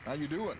How you doing?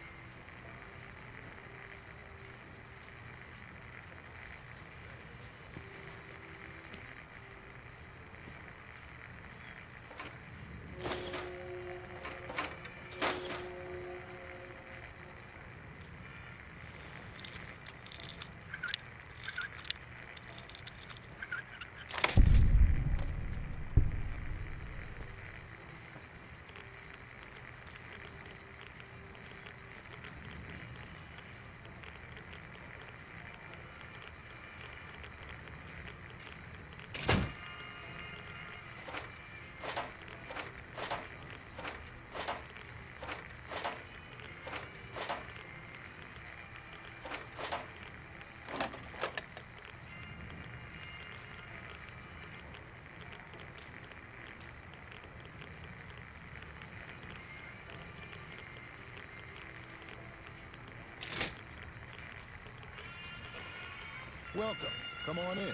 Welcome. Come on in.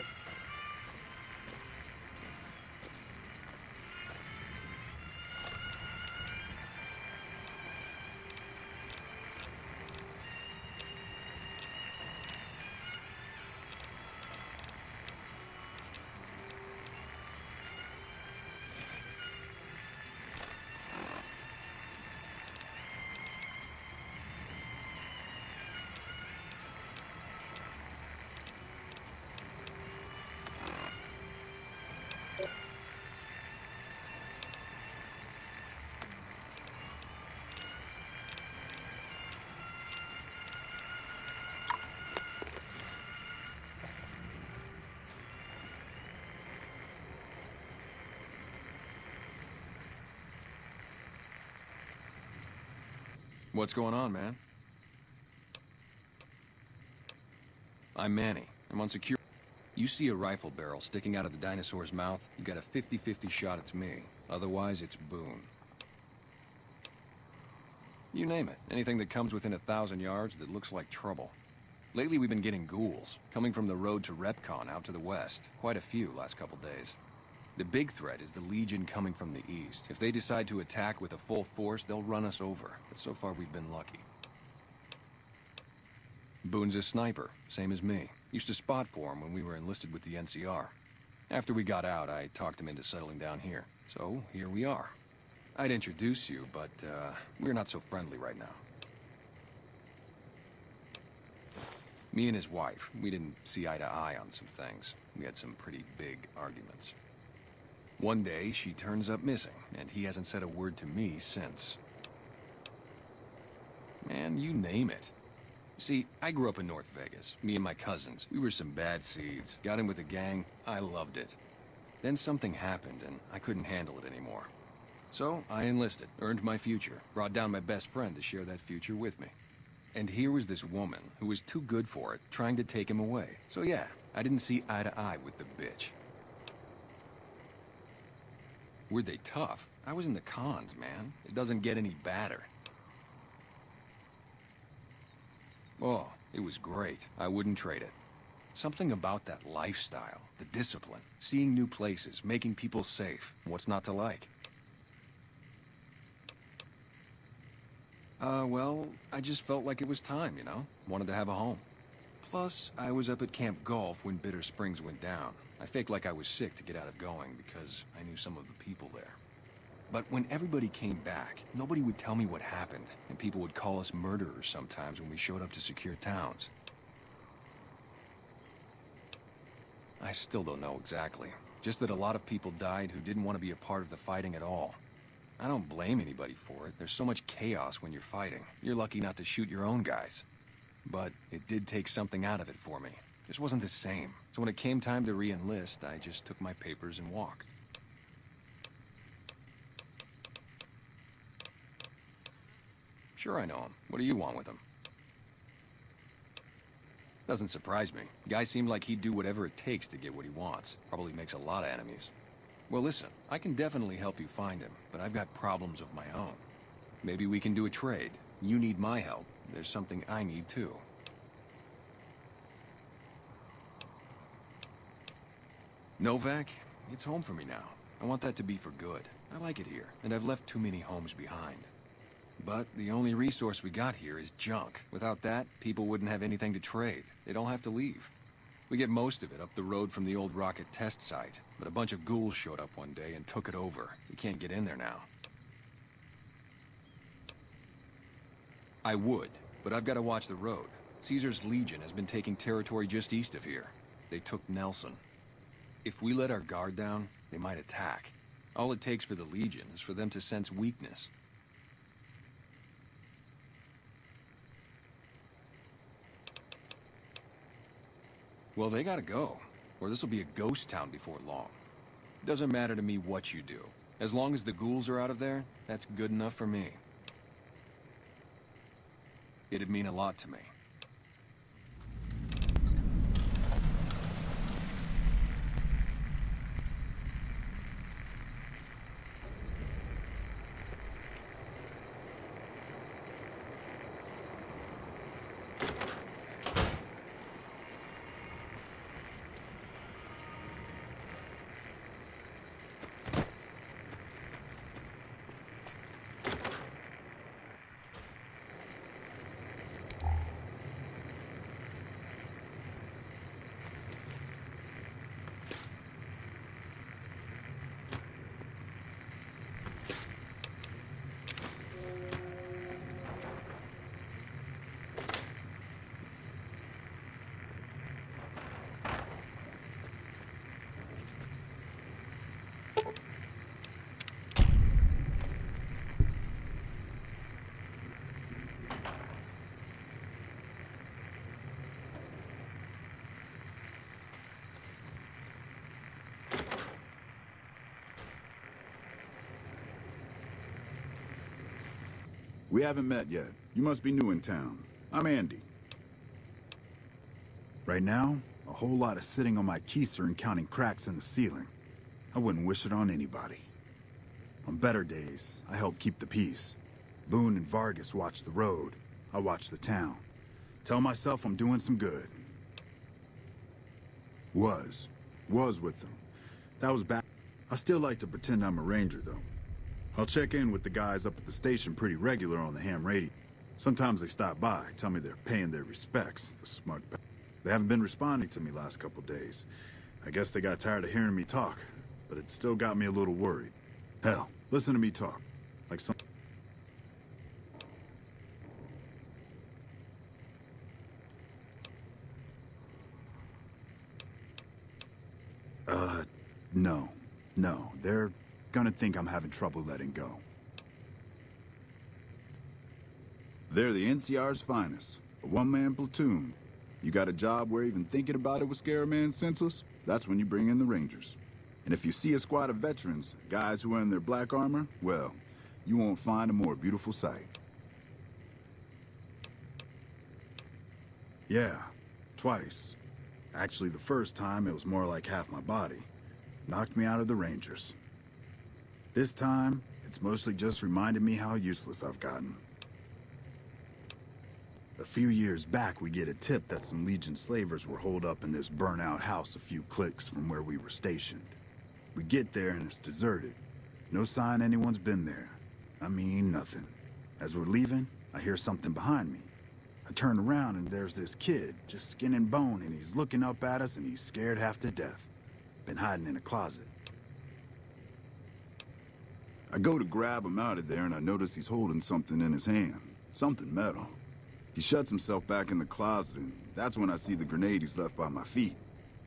What's going on, man? I'm Manny. I'm on secure. You see a rifle barrel sticking out of the dinosaur's mouth, you got a 50-50 shot it's me. Otherwise, it's Boone. You name it. Anything that comes within 1,000 yards that looks like trouble. Lately, we've been getting ghouls, coming from the road to Repcon out to the west. Quite a few last couple days. The big threat is the Legion coming from the east. If they decide to attack with a full force, they'll run us over. But so far, we've been lucky. Boone's a sniper, same as me. Used to spot for him when we were enlisted with the NCR. After we got out, I talked him into settling down here. So, here we are. I'd introduce you, but, we're not so friendly right now. Me and his wife, we didn't see eye to eye on some things. We had some pretty big arguments. One day, she turns up missing, and he hasn't said a word to me since. Man, you name it. See, I grew up in North Vegas. Me and my cousins. We were some bad seeds. Got in with a gang. I loved it. Then something happened, and I couldn't handle it anymore. So, I enlisted, earned my future, brought down my best friend to share that future with me. And here was this woman, who was too good for it, trying to take him away. So yeah, I didn't see eye to eye with the bitch. Were they tough? I was in the cons, man. It doesn't get any badder. Oh, it was great. I wouldn't trade it. Something about that lifestyle, the discipline, seeing new places, making people safe. What's not to like? Well, I just felt like it was time, you know? Wanted to have a home. Plus, I was up at Camp Golf when Bitter Springs went down. I faked like I was sick to get out of going because I knew some of the people there. But when everybody came back, nobody would tell me what happened, and people would call us murderers sometimes when we showed up to secure towns. I still don't know exactly. Just that a lot of people died who didn't want to be a part of the fighting at all. I don't blame anybody for it. There's so much chaos when you're fighting. You're lucky not to shoot your own guys. But it did take something out of it for me. Just wasn't the same. So when it came time to re-enlist, I just took my papers and walked. Sure I know him. What do you want with him? Doesn't surprise me. Guy seemed like he'd do whatever it takes to get what he wants. Probably makes a lot of enemies. Well, listen, I can definitely help you find him, but I've got problems of my own. Maybe we can do a trade. You need my help. There's something I need too. Novak, it's home for me now. I want that to be for good. I like it here, and I've left too many homes behind. But the only resource we got here is junk. Without that, people wouldn't have anything to trade. They'd all have to leave. We get most of it up the road from the old rocket test site, but a bunch of ghouls showed up one day and took it over. We can't get in there now. I would, but I've got to watch the road. Caesar's Legion has been taking territory just east of here. They took Nelson. If we let our guard down, they might attack. All it takes for the Legion is for them to sense weakness. Well, they gotta go, or this'll be a ghost town before long. Doesn't matter to me what you do. As long as the ghouls are out of there, that's good enough for me. It'd mean a lot to me. We haven't met yet. You must be new in town. I'm Andy. Right now, a whole lot of sitting on my keister and counting cracks in the ceiling. I wouldn't wish it on anybody. On better days, I help keep the peace. Boone and Vargas watch the road. I watch the town. Tell myself I'm doing some good. Was with them. That was back. I still like to pretend I'm a ranger, though. I'll check in with the guys up at the station pretty regular on the ham radio. Sometimes they stop by, tell me they're paying their respects, the smug They haven't been responding to me last couple days. I guess they got tired of hearing me talk, but it still got me a little worried. Hell, listen to me talk. Like some... No. They're gonna think I'm having trouble letting go. They're the NCR's finest. A one-man platoon. You got a job where even thinking about it would scare a man senseless? That's when you bring in the Rangers. And if you see a squad of veterans, guys who are in their black armor, well, you won't find a more beautiful sight. Yeah, twice. Actually, the first time, it was more like half my body. Knocked me out of the Rangers. This time, it's mostly just reminded me how useless I've gotten. A few years back, we get a tip that some Legion slavers were holed up in this burnt-out house a few clicks from where we were stationed. We get there and it's deserted. No sign anyone's been there. I mean, nothing. As we're leaving, I hear something behind me. I turn around and there's this kid, just skin and bone, and he's looking up at us and he's scared half to death. Been hiding in a closet. I go to grab him out of there and I notice he's holding something in his hand. Something metal. He shuts himself back in the closet and that's when I see the grenade he's left by my feet.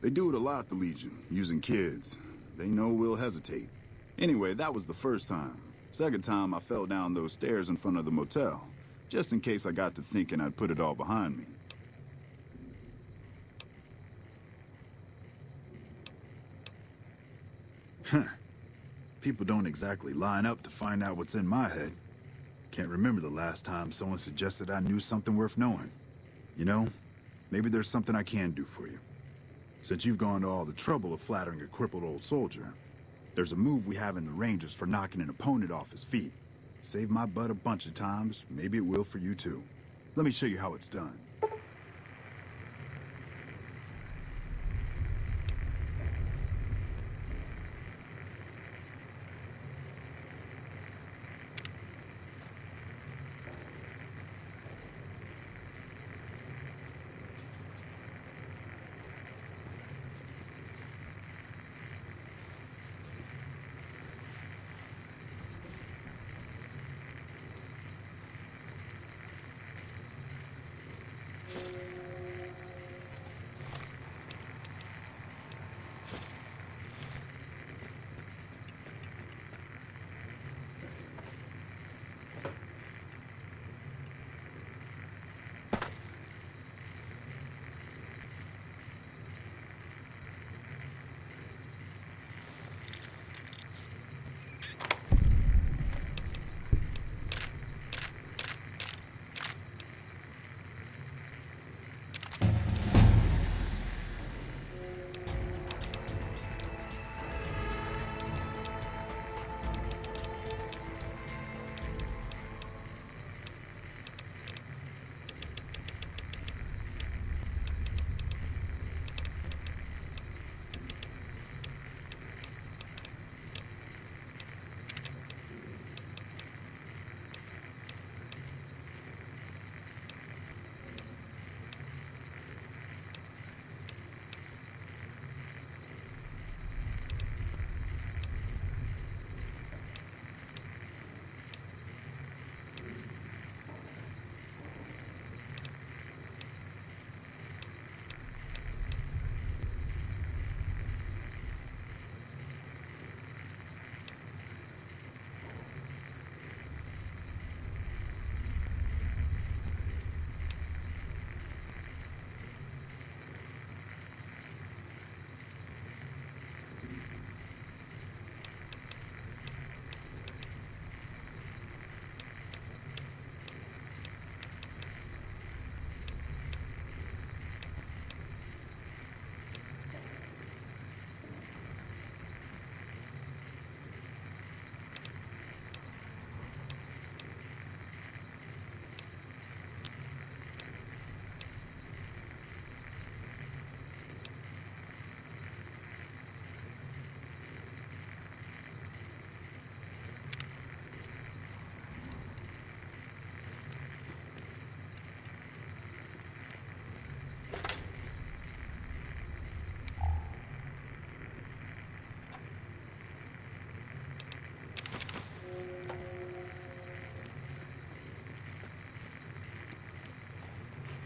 They do it a lot, the Legion, using kids. They know we'll hesitate. Anyway, that was the first time. Second time, I fell down those stairs in front of the motel. Just in case I got to thinking I'd put it all behind me. Huh. People don't exactly line up to find out what's in my head. Can't remember the last time someone suggested I knew something worth knowing. You know, maybe there's something I can do for you. Since you've gone to all the trouble of flattering a crippled old soldier, there's a move we have in the Rangers for knocking an opponent off his feet. Saved my butt a bunch of times, maybe it will for you too. Let me show you how it's done.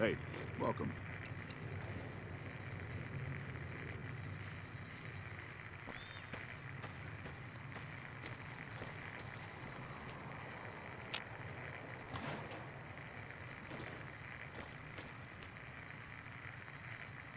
Hey, welcome.